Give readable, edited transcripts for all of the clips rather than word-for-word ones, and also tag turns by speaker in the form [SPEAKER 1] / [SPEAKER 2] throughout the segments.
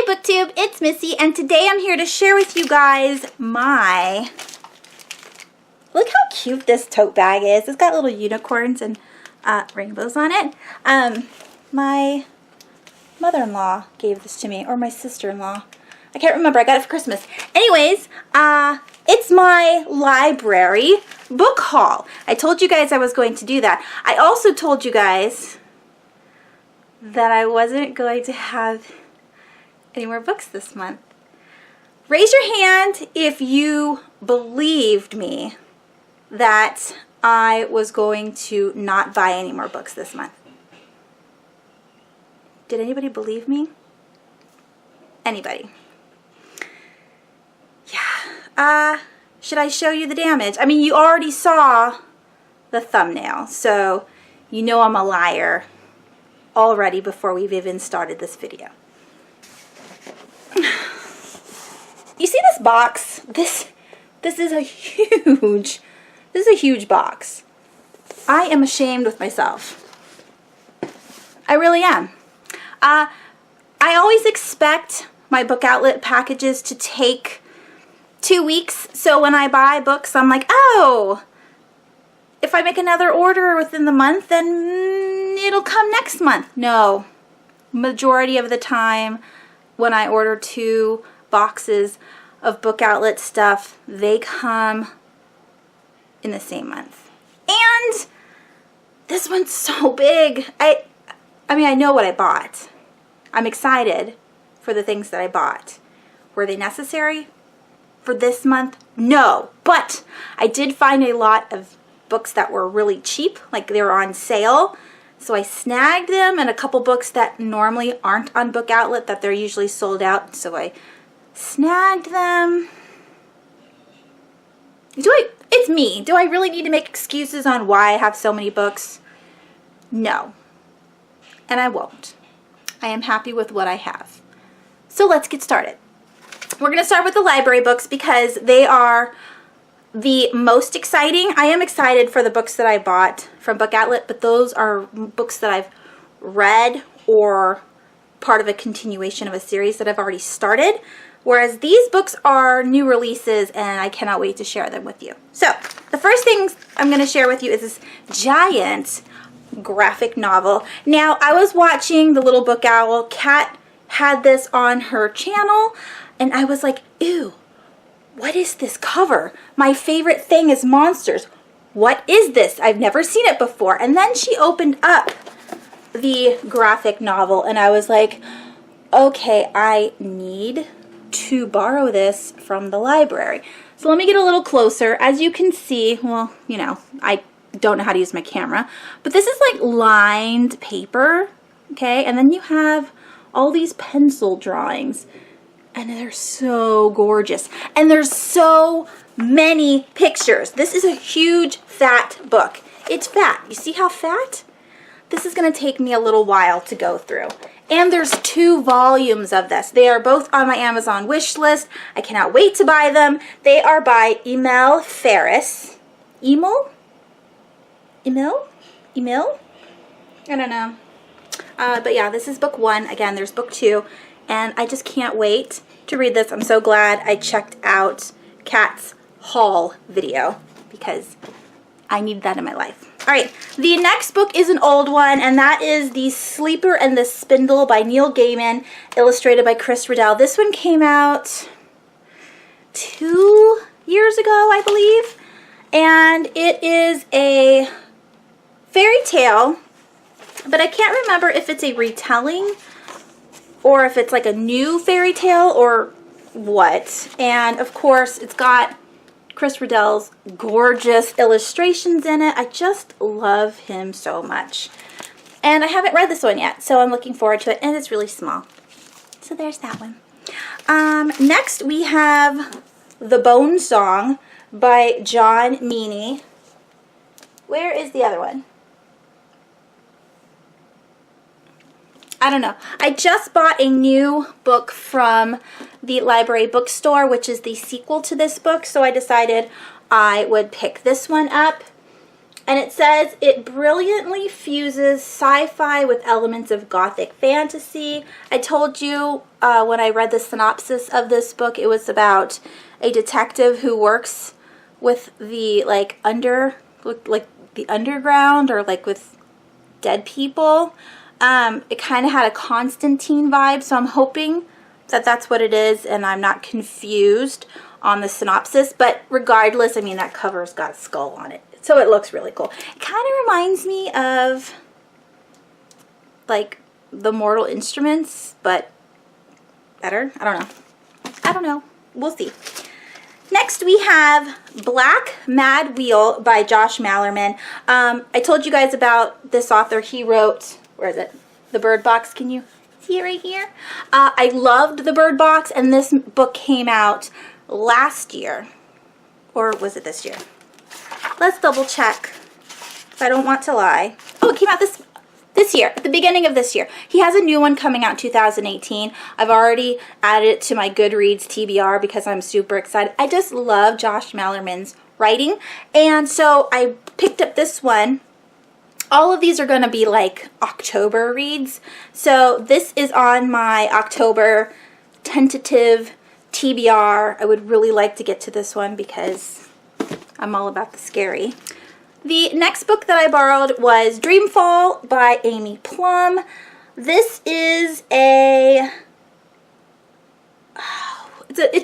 [SPEAKER 1] BookTube, it's Missy, and today I'm here to share with you guys my... Look how cute this tote bag is. It's got little unicorns and rainbows on it. My mother-in-law gave this to me, or my sister-in-law. I can't remember. I got it for Christmas. Anyways, it's my library book haul. I told you guys I was going to do that. I also told you guys that I wasn't going to have any more books this month. Raise your hand if you believed me that I was going to not buy any more books this month. Did anybody believe me? Anybody? Yeah. Should I show you the damage? I mean, you already saw the thumbnail, so you know I'm a liar already before we've even started this video. You see this box? This is a huge, this is a huge box. I am ashamed with myself. I really am. I always expect my book outlet packages to take 2 weeks, so when I buy books, I'm like, oh, if I make another order within the month, then it'll come next month. No. Majority of the time, when I order 2 boxes of book outlet stuff, they come in the same month. And this one's so big. I mean, I know what I bought. I'm excited for the things that I bought. Were they necessary for this month? No. But I did find a lot of books that were really cheap, like they were on sale. So I snagged them, and a couple books that normally aren't on book outlet that they're usually sold out. So I snagged them. It's me. Do I really need to make excuses on why I have so many books? No. And I won't. I am happy with what I have. So let's get started. We're going to start with the library books because they are the most exciting. I am excited for the books that I bought from book outlet, but those are books that I've read or part of a continuation of a series that I've already started. Whereas these books are new releases, and I cannot wait to share them with you. So the first thing I'm going to share with you is this giant graphic novel. Now, I was watching The Little Book Owl. Kat had this on her channel, and I was like, ew, what is this cover? My favorite thing is monsters. What is this? I've never seen it before. And then she opened up the graphic novel, and I was like, okay, I need to borrow this from the library. So let me get a little closer. As you can see, well, you know, I don't know how to use my camera, but this is like lined paper, okay? And then you have all these pencil drawings, and they're so gorgeous. And there's so many pictures. This is a huge, fat book. It's fat. You see how fat? This is going to take me a little while to go through. And there's 2 volumes of this. They are both on my Amazon wish list. I cannot wait to buy them. They are by Emil Ferris. Emil? I don't know. But yeah, this is book 1. Again, there's book 2. And I just can't wait to read this. I'm so glad I checked out Kat's haul video because I need that in my life. All right, the next book is an old one, and that is The Sleeper and the Spindle by Neil Gaiman, illustrated by Chris Riddell. This one came out 2 years ago, I believe, and it is a fairy tale, but I can't remember if it's a retelling or if it's like a new fairy tale or what. And of course, it's got Chris Riddell's gorgeous illustrations in it. I just love him so much. And I haven't read this one yet, so I'm looking forward to it, and it's really small. So there's that one. Next, we have The Bone Song by John Meany. Where is the other one? I don't know. I just bought a new book from the library bookstore, which is the sequel to this book, so I decided I would pick this one up. And it says it brilliantly fuses sci-fi with elements of gothic fantasy. I told you when I read the synopsis of this book, it was about a detective who works with the like the underground, or like with dead people. It kind of had a Constantine vibe, so I'm hoping that that's what it is and I'm not confused on the synopsis. But regardless, I mean, that cover's got a skull on it, so it looks really cool. It kind of reminds me of like the Mortal Instruments, but better. I don't know. We'll see. Next we have Black Mad Wheel by Josh Malerman. I told you guys about this author. He wrote, where is it? The Bird Box. Can you see it right here? I loved The Bird Box, and this book came out last year. Or was it this year? Let's double check. I don't want to lie. Oh, it came out this year, at the beginning of this year. He has a new one coming out in 2018. I've already added it to my Goodreads TBR because I'm super excited. I just love Josh Malerman's writing, and so I picked up this one. All of these are going to be like October reads, so this is on my October tentative TBR. I would really like to get to this one because I'm all about the scary. The next book that I borrowed was Dreamfall by Amy Plum. This is it's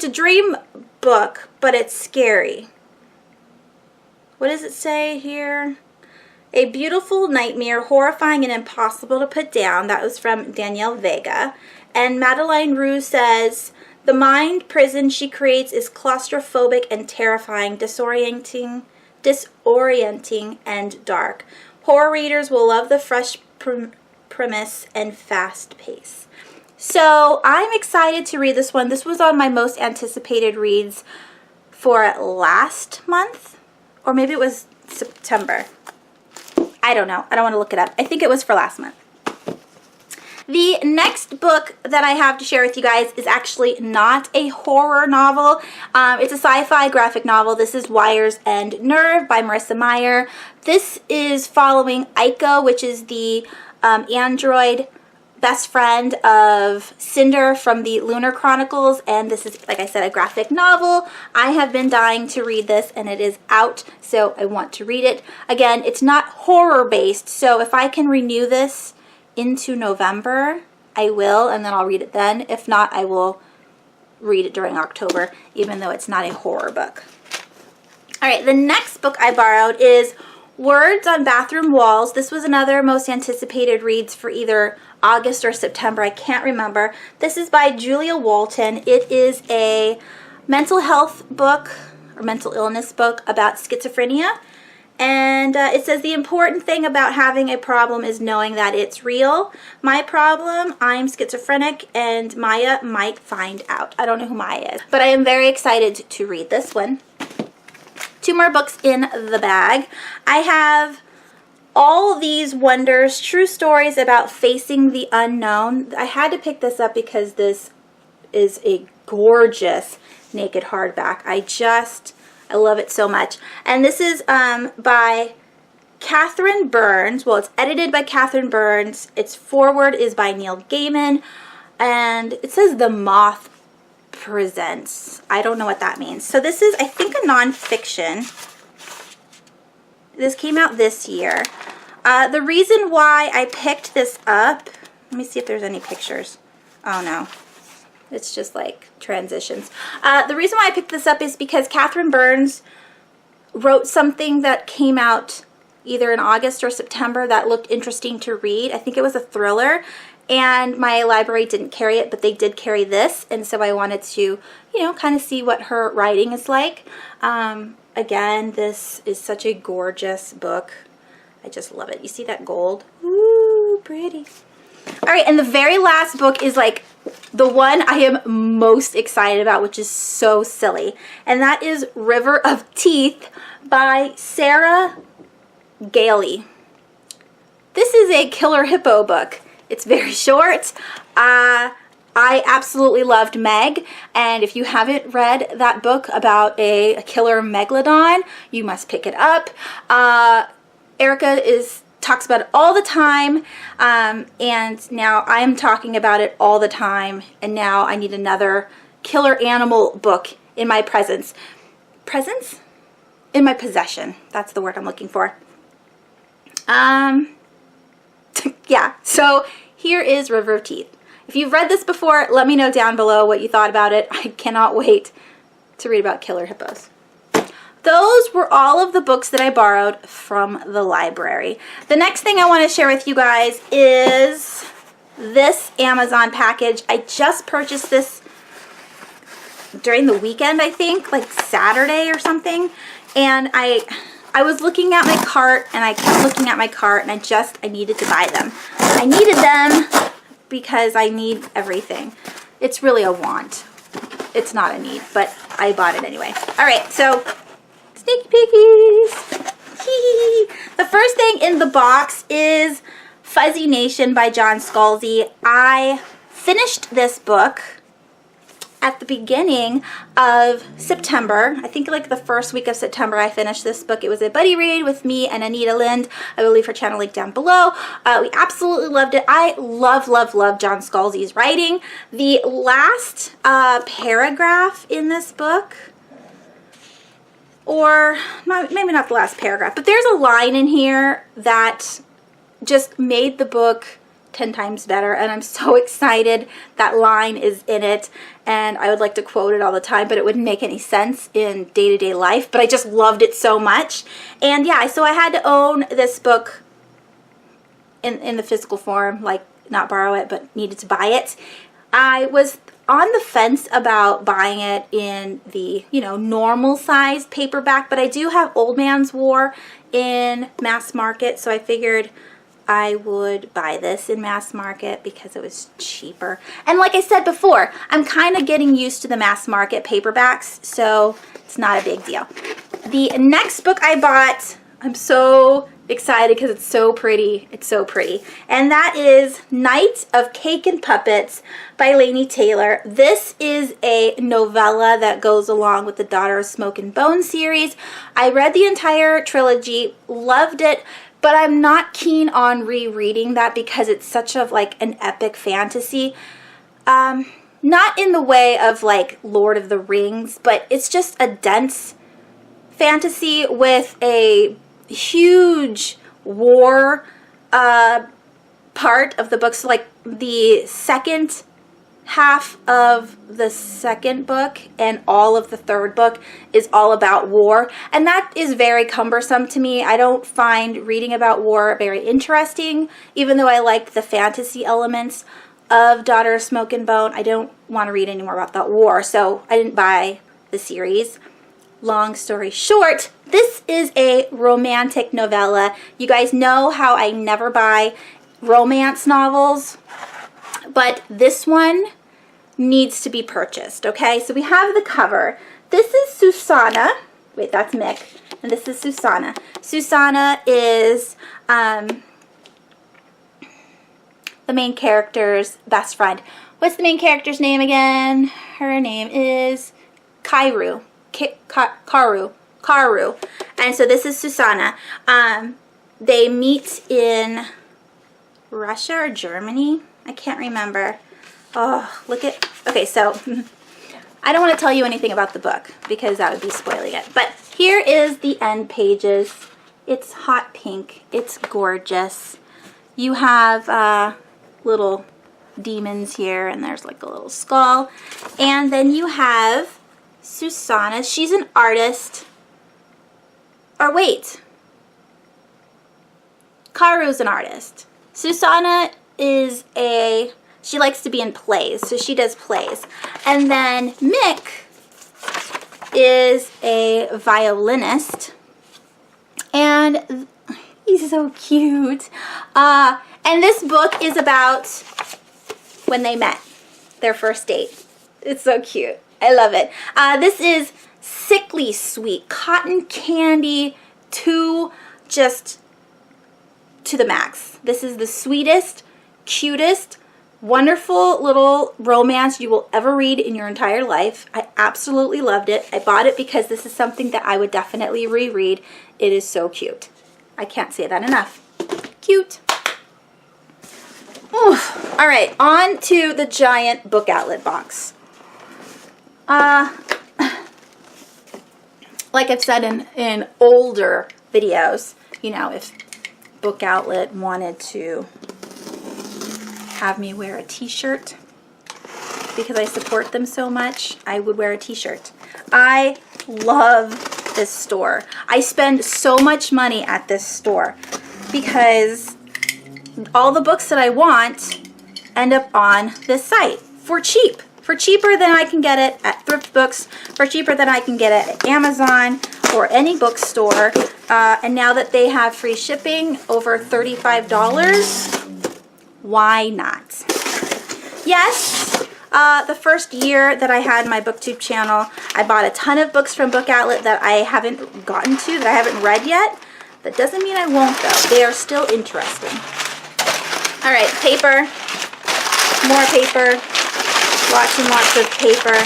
[SPEAKER 1] a dream book, but it's scary. What does it say here? A beautiful nightmare, horrifying and impossible to put down. That was from Danielle Vega. And Madeline Rue says, the mind prison she creates is claustrophobic and terrifying, disorienting and dark. Horror readers will love the fresh premise and fast pace. So I'm excited to read this one. This was on my most anticipated reads for last month, or maybe it was September. I don't know. I don't want to look it up. I think it was for last month. The next book that I have to share with you guys is actually not a horror novel. It's a sci-fi graphic novel. This is Wires and Nerve by Marissa Meyer. This is following Aiko, which is the android best friend of Cinder from the Lunar Chronicles, and this is, like I said, a graphic novel. I have been dying to read this, and it is out, so I want to read it. Again, it's not horror-based, so if I can renew this into November, I will, and then I'll read it then. If not, I will read it during October, even though it's not a horror book. All right, the next book I borrowed is Words on Bathroom Walls. This was another most anticipated reads for either August or September. I can't remember. This is by Julia Walton. It is a mental health book, or mental illness book, about schizophrenia. And it says, the important thing about having a problem is knowing that it's real. My problem, I'm schizophrenic, and Maya might find out. I don't know who Maya is, but I am very excited to read this one. 2 more books in the bag. I have All These Wonders, True Stories About Facing the Unknown. I had to pick this up because this is a gorgeous naked hardback. I love it so much. And this is by Catherine Burns. Well, it's edited by Catherine Burns. Its foreword is by Neil Gaiman. And it says The Moth Presents. I don't know what that means. So this is, I think, a nonfiction. This came out this year. The reason why I picked this up, let me see if there's any pictures. Oh no. It's just like transitions. The reason why I picked this up is because Catherine Burns wrote something that came out either in August or September that looked interesting to read. I think it was a thriller, and my library didn't carry it, but they did carry this, and so I wanted to, you know, kind of see what her writing is like. Again, this is such a gorgeous book. I just love it. You see that gold? Ooh, pretty. All right, and the very last book is like the one I am most excited about, which is so silly, and that is River of Teeth by Sarah Gailey. This is a killer hippo book. It's very short. I absolutely loved Meg, and if you haven't read that book about a killer megalodon, you must pick it up. Erica talks about it all the time, and now I'm talking about it all the time, and now I need another killer animal book in my presence. Presence? In my possession. That's the word I'm looking for. Yeah, so here is River of Teeth. If you've read this before, let me know down below what you thought about it. I cannot wait to read about killer hippos. Those were all of the books that I borrowed from the library. The next thing I want to share with you guys is this Amazon package. I just purchased this during the weekend, I think, like Saturday or something. And I was looking at my cart, and I kept looking at my cart, and I needed to buy them. I needed them because I need everything. It's really a want. It's not a need, but I bought it anyway. All right, so sneaky piggies. The first thing in the box is Fuzzy Nation by John Scalzi. I finished this book at the beginning of September. I think like the first week of September I finished this book. It was a buddy read with me and Anita Lind. I will leave her channel link down below. We absolutely loved it. I love John Scalzi's writing. The last paragraph in this book, or maybe not the last paragraph, but there's a line in here that just made the book 10 times better, and I'm so excited that line is in it, and I would like to quote it all the time, but it wouldn't make any sense in day-to-day life, but I just loved it so much. And yeah, so I had to own this book in the physical form, like not borrow it, but needed to buy it. I was on the fence about buying it in the, normal size paperback, but I do have Old Man's War in mass market, so I figured I would buy this in mass market because it was cheaper. And like I said before, I'm kind of getting used to the mass market paperbacks, so it's not a big deal. The next book I bought, I'm so excited because it's so pretty. It's so pretty. And that is Night of Cake and Puppets by Laini Taylor. This is a novella that goes along with the Daughter of Smoke and Bone series. I read the entire trilogy, loved it, but I'm not keen on rereading that because it's such of like an epic fantasy. Not in the way of like Lord of the Rings, but it's just a dense fantasy with a huge war part of the book. So like the second half of the second book and all of the third book is all about war, and that is very cumbersome to me. I don't find reading about war very interesting, even though I like the fantasy elements of Daughter of Smoke and Bone. I don't want to read any more about that war, so I didn't buy the series. Long story short, this is a romantic novella. You guys know how I never buy romance novels, but this one needs to be purchased, okay? So we have the cover. This is Susanna. Wait, that's Mick. And this is Susanna. Susanna is the main character's best friend. What's the main character's name again? Her name is Karu. And so this is Susanna. They meet in Russia or Germany. I can't remember. Oh, look at... Okay, so I don't want to tell you anything about the book because that would be spoiling it. But here is the end pages. It's hot pink. It's gorgeous. You have little demons here, and there's like a little skull. And then you have Susanna. She's an artist. Or wait. Karu's an artist. Susanna is she likes to be in plays, so she does plays. And then Mick is a violinist, and he's so cute. And this book is about when they met, their first date. It's so cute. I love it. This is sickly sweet, cotton candy to the max. This is the sweetest, cutest, wonderful little romance you will ever read in your entire life. I absolutely loved it. I bought it because this is something that I would definitely reread. It is so cute. I can't say that enough. Cute. Ooh. All right, on to the giant book outlet box. Like I've said in older videos, you know, if Book Outlet wanted to have me wear a t-shirt because I support them so much, I would wear a t-shirt. I love this store. I spend so much money at this store because all the books that I want end up on this site for cheap. For cheaper than I can get it at thrift books, for cheaper than I can get it at Amazon or any bookstore. And now that they have free shipping over $35, why not? Yes, the first year that I had my BookTube channel, I bought a ton of books from Book Outlet that I haven't gotten to, that I haven't read yet. That doesn't mean I won't though. They are still interesting. All right, paper, more paper. Lots and lots of paper.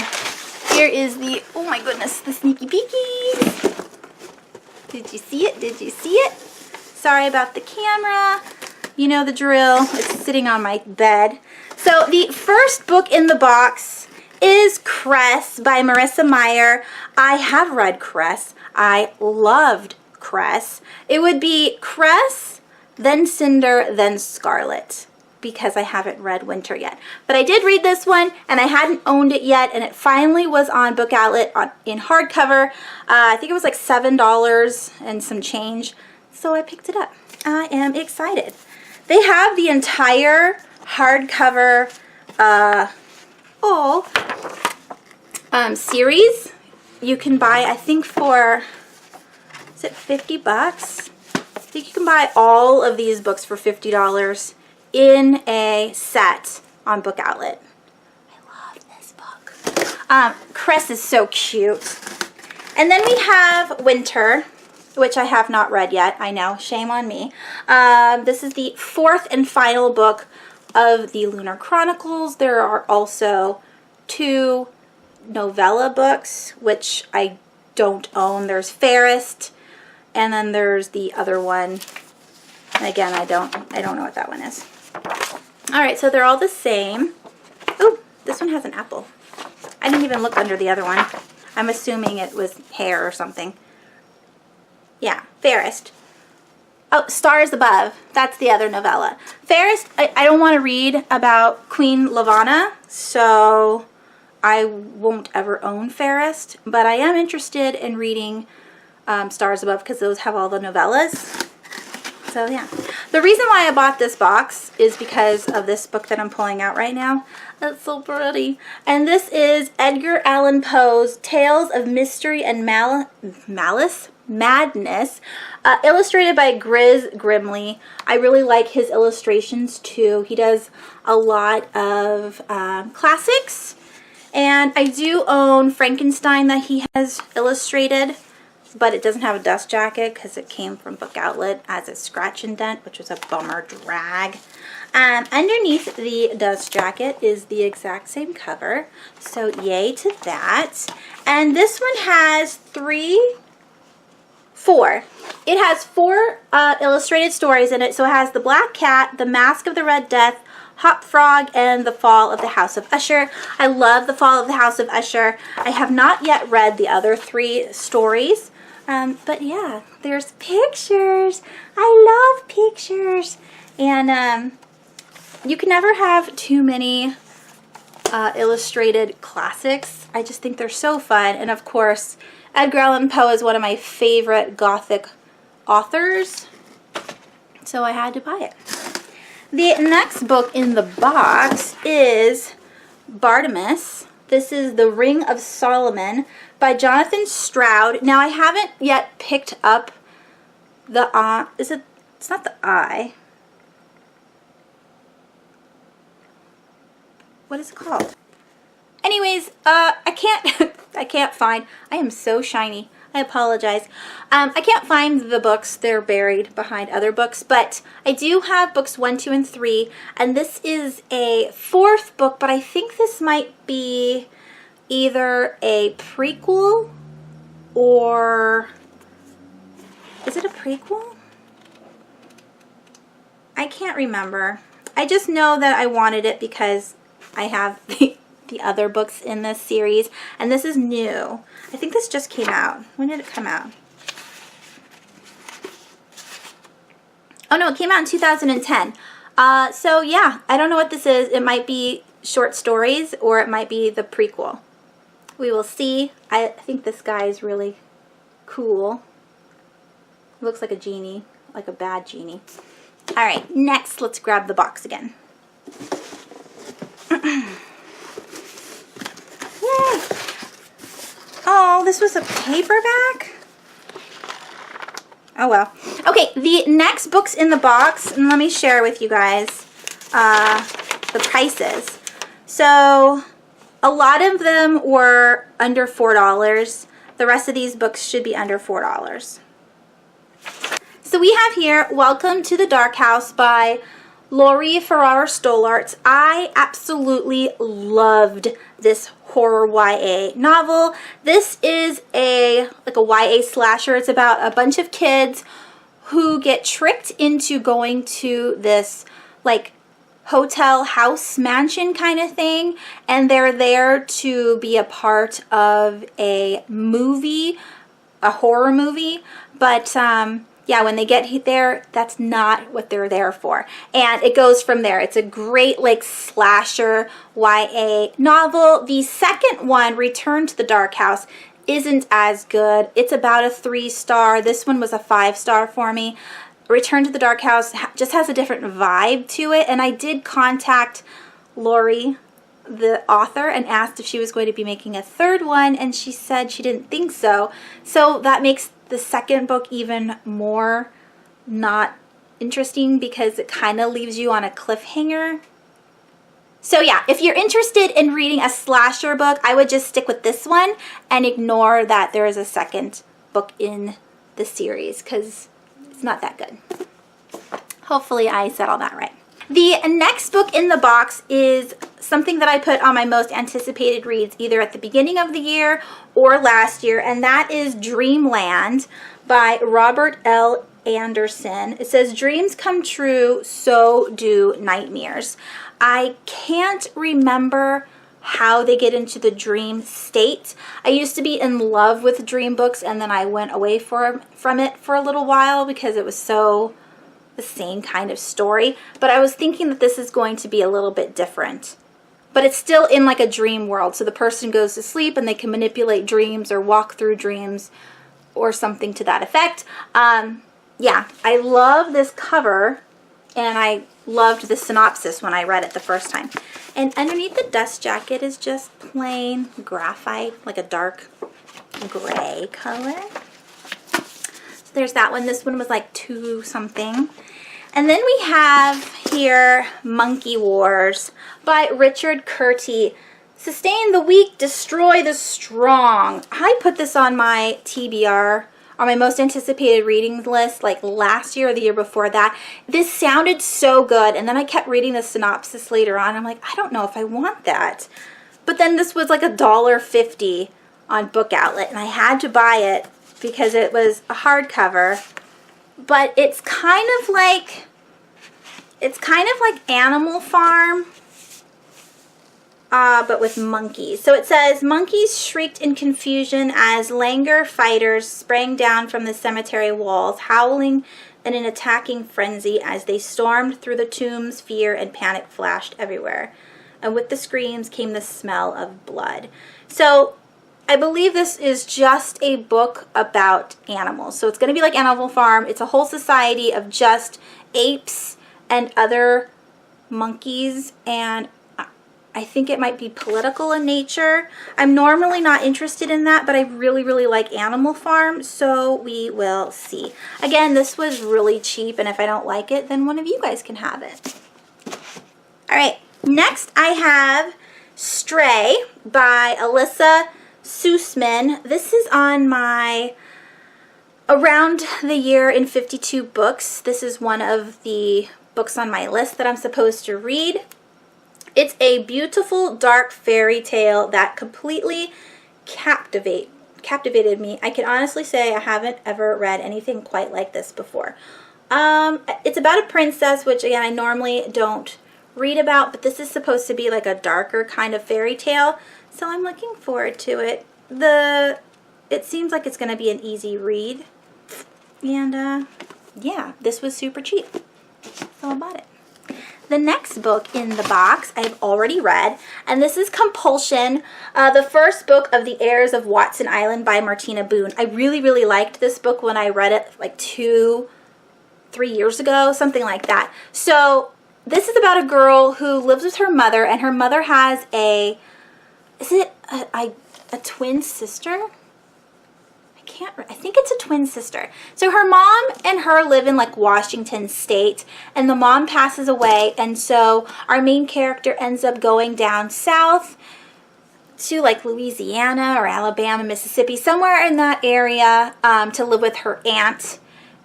[SPEAKER 1] Here is the, oh my goodness, the sneaky peekies. Did you see it? Did you see it? Sorry about the camera. You know the drill. It's sitting on my bed. So the first book in the box is Cress by Marissa Meyer. I have read Cress. I loved Cress. It would be Cress, then Cinder, then Scarlet, because I haven't read Winter yet. But I did read this one, and I hadn't owned it yet, and it finally was on Book Outlet in hardcover. I think it was like $7 and some change, so I picked it up. I am excited. They have the entire hardcover series. You can buy, I think for, is it 50 bucks? I think you can buy all of these books for $50 in a set on Book Outlet. I love this book. Cress is so cute. And then we have Winter, which I have not read yet. I know, shame on me. This is the fourth and final book of the Lunar Chronicles. There are also 2 novella books, which I don't own. There's Fairest, and then there's the other one. Again, I don't know what that one is. All right, so they're all the same. Oh, this one has an apple. I didn't even look under the other one. I'm assuming it was hair or something. Yeah, Fairest. Oh, Stars Above. That's the other novella. Fairest, I don't want to read about Queen Lavanna, so I won't ever own Fairest, but I am interested in reading Stars Above because those have all the novellas. So yeah. The reason why I bought this box is because of this book that I'm pulling out right now. That's so pretty. And this is Edgar Allan Poe's Tales of Mystery and Madness, illustrated by Grizz Grimley. I really like his illustrations too. He does a lot of classics. And I do own Frankenstein that he has illustrated, but it doesn't have a dust jacket because it came from Book Outlet as a scratch and dent, which was a bummer drag. Underneath the dust jacket is the exact same cover, so yay to that. And this one has 4. It has 4 illustrated stories in it. So it has The Black Cat, The Mask of the Red Death, Hop Frog, and The Fall of the House of Usher. I love The Fall of the House of Usher. I have not yet read the other 3 stories. But yeah, there's pictures. I love pictures. And you can never have too many illustrated classics. I just think they're so fun. And of course, Edgar Allan Poe is one of my favorite Gothic authors, so I had to buy it. The next book in the box is Bartimaeus. This is The Ring of Solomon by Jonathan Stroud. Now, I haven't yet picked up the it's not the eye. What is it called? Anyways, I can't find. I am so shiny. I apologize. I can't find the books. They're buried behind other books, but I do have books 1, 2, and 3, and this is a 4th book, but I think this might be either a prequel or, is it a prequel? I can't remember. I just know that I wanted it because I have the other books in this series, and this is new. I think this just came out. When did it come out? Oh no, it came out in 2010. So yeah, I don't know what this is. It might be short stories or it might be the prequel. We will see. I think this guy is really cool. Looks like a genie, like a bad genie. All right, next let's grab the box again. Yay! Oh, this was a paperback? Oh well. Okay, the next books in the box, and let me share with you guys the prices. So a lot of them were under $4. The rest of these books should be under $4. So we have here Welcome to the Dark House by Laurie Ferrara Stollarz. I absolutely loved this horror YA novel. This is like a YA slasher. It's about a bunch of kids who get tricked into going to this like hotel house mansion kind of thing, and they're there to be a part of a movie, a horror movie, but yeah, when they get there, that's not what they're there for. And it goes from there. It's a great like slasher YA novel. The second one, Return to the Dark House, isn't as good. It's about a 3-star. This one was a 5-star for me. Return to the Dark House just has a different vibe to it. And I did contact Laurie, the author, and asked if she was going to be making a third one, and she said she didn't think so. So that makes the second book even more not interesting because it kind of leaves you on a cliffhanger. So yeah, if you're interested in reading a slasher book, I would just stick with this one and ignore that there is a second book in the series because it's not that good. Hopefully I said all that right. The next book in the box is something that I put on my most anticipated reads either at the beginning of the year or last year, and that is Dreamland by Robert L. Anderson. It says, dreams come true, so do nightmares. I can't remember how they get into the dream state. I used to be in love with dream books, and then I went away from it for a little while because it was so the same kind of story. But I was thinking that this is going to be a little bit different. But it's still in like a dream world. So the person goes to sleep and they can manipulate dreams or walk through dreams or something to that effect. Yeah, I love this cover, and I loved the synopsis when I read it the first time. And underneath the dust jacket is just plain graphite, like a dark gray color. So there's that one. This one was like $2 something. And then we have here Monkey Wars by Richard Curti. Sustain the weak, destroy the strong. I put this on my TBR, on my most anticipated reading list, like last year or the year before that. This sounded so good, and then I kept reading the synopsis later on. I'm like, I don't know if I want that. But then this was like $1.50 on Book Outlet, and I had to buy it because it was a hardcover. But it's kind of like Animal Farm, but with monkeys. So it says, monkeys shrieked in confusion as Langer fighters sprang down from the cemetery walls, howling in an attacking frenzy as they stormed through the tombs. Fear and panic flashed everywhere, and with the screams came the smell of blood. So I believe this is just a book about animals. So it's going to be like Animal Farm. It's a whole society of just apes and other monkeys, and I think it might be political in nature. I'm normally not interested in that, but I really, really like Animal Farm, so we will see. Again, this was really cheap, and if I don't like it, then one of you guys can have it. All right, next I have Stray by Alyssa Sussman. This is on my Around the Year in 52 books. This is one of the books on my list that I'm supposed to read. It's a beautiful dark fairy tale that completely captivated me. I can honestly say I haven't ever read anything quite like this before. It's about a princess, which again I normally don't read about, but this is supposed to be like a darker kind of fairy tale, so I'm looking forward to it. It seems like it's going to be an easy read, and yeah, this was super cheap, so I bought it. The next book in the box I've already read, and this is Compulsion, the first book of The Heirs of Watson Island by Martina Boone. I really, really liked this book when I read it like 2-3 years ago, something like that. So this is about a girl who lives with her mother, and her mother has a twin sister? I think it's a twin sister. So her mom and her live in like Washington State, and the mom passes away, and so our main character ends up going down south to like Louisiana or Alabama, Mississippi, somewhere in that area, to live with her aunt.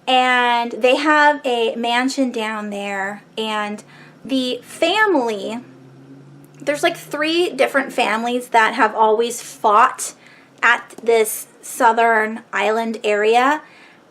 [SPEAKER 1] And they have a mansion down there, and the family, there's like 3 different families that have always fought at this southern island area,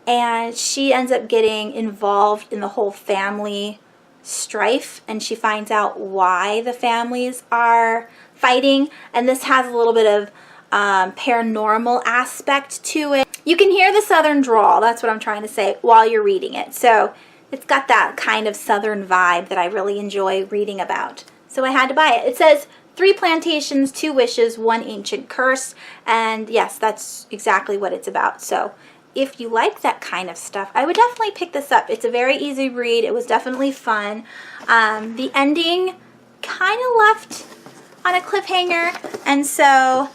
[SPEAKER 1] and she ends up getting involved in the whole family strife, and she finds out why the families are fighting, and this has a little bit of paranormal aspect to it. You can hear the southern drawl, that's what I'm trying to say, while you're reading it. So it's got that kind of southern vibe that I really enjoy reading about. So I had to buy it. It says 3 plantations, 2 wishes, 1 ancient curse, and yes, that's exactly what it's about. So if you like that kind of stuff, I would definitely pick this up. It's a very easy read. It was definitely fun. The ending kind of left on a cliffhanger, and so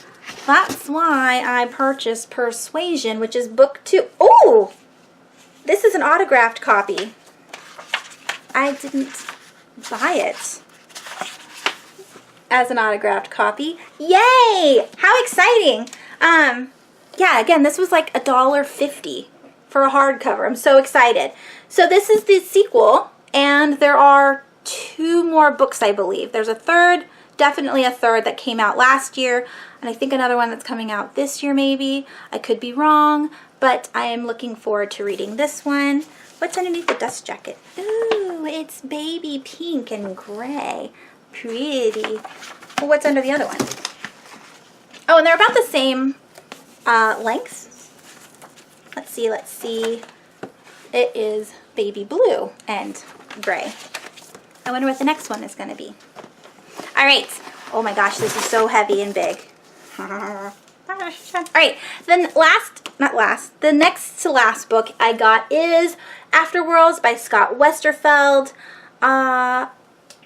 [SPEAKER 1] that's why I purchased Persuasion, which is book 2. Oh, this is an autographed copy. I didn't buy it as an autographed copy. Yay! How exciting! Yeah, again, this was like $1.50 for a hardcover. I'm so excited. So this is the sequel, and there are 2 more books, I believe. There's a third, definitely a third, that came out last year, and I think another one that's coming out this year maybe. I could be wrong, but I am looking forward to reading this one. What's underneath the dust jacket? Ooh, it's baby pink and gray. Pretty. Well, what's under the other one? Oh, and they're about the same lengths. Let's see. It is baby blue and gray. I wonder what the next one is going to be. All right. Oh my gosh, this is so heavy and big. All right. Then the next to last book I got is Afterworlds by Scott Westerfeld.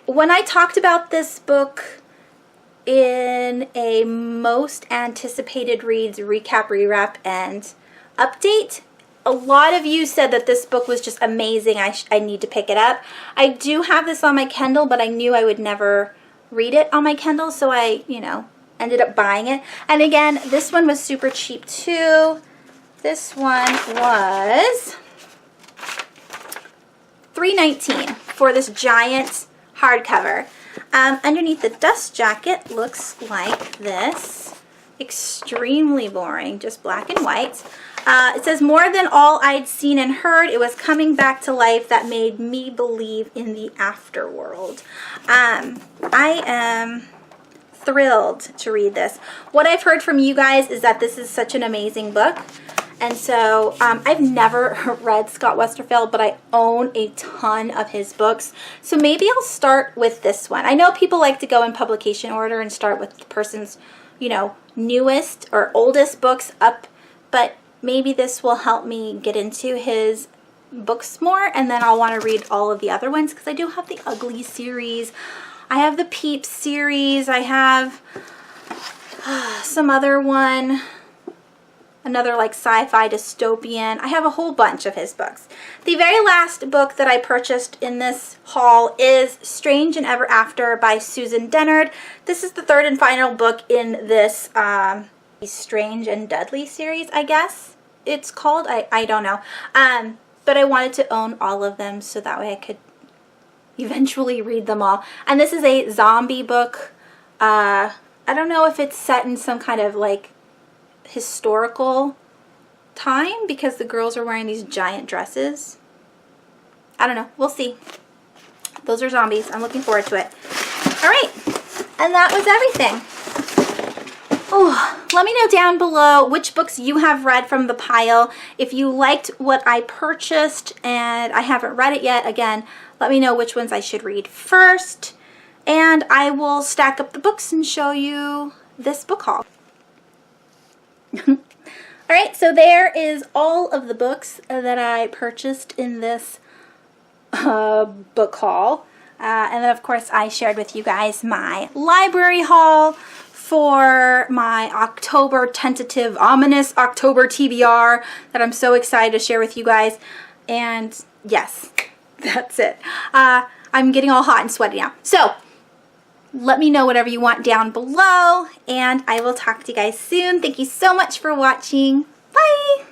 [SPEAKER 1] When I talked about this book in a most anticipated reads recap, rewrap, and update, a lot of you said that this book was just amazing. I need to pick it up. I do have this on my Kindle, but I knew I would never read it on my Kindle, so I, ended up buying it. And again, this one was super cheap too. This one was $3.19 for this giant hardcover. Underneath the dust jacket looks like this. Extremely boring, just black and white. It says, more than all I'd seen and heard, it was coming back to life that made me believe in the afterworld. I am thrilled to read this. What I've heard from you guys is that this is such an amazing book. And so I've never read Scott Westerfeld, but I own a ton of his books. So maybe I'll start with this one. I know people like to go in publication order and start with the person's, newest or oldest books up, but maybe this will help me get into his books more, and then I'll want to read all of the other ones, because I do have the Ugly series. I have the Peeps series. I have some other one. Another like sci-fi dystopian. I have a whole bunch of his books. The very last book that I purchased in this haul is Strange and Ever After by Susan Dennard. This is the 3rd and final book in this Strange and Deadly series, I guess it's called. I don't know. But I wanted to own all of them so that way I could eventually read them all. And this is a zombie book. I don't know if it's set in some kind of like historical time, because the girls are wearing these giant dresses. I don't know. We'll see. Those are zombies. I'm looking forward to it. All right. And that was everything. Oh, let me know down below which books you have read from the pile. If you liked what I purchased and I haven't read it yet, again, let me know which ones I should read first. And I will stack up the books and show you this book haul. All right, so there is all of the books that I purchased in this book haul. And then, of course, I shared with you guys my library haul for my October tentative, ominous October TBR that I'm so excited to share with you guys. And yes, that's it. I'm getting all hot and sweaty now. So let me know whatever you want down below, and I will talk to you guys soon. Thank you so much for watching. Bye!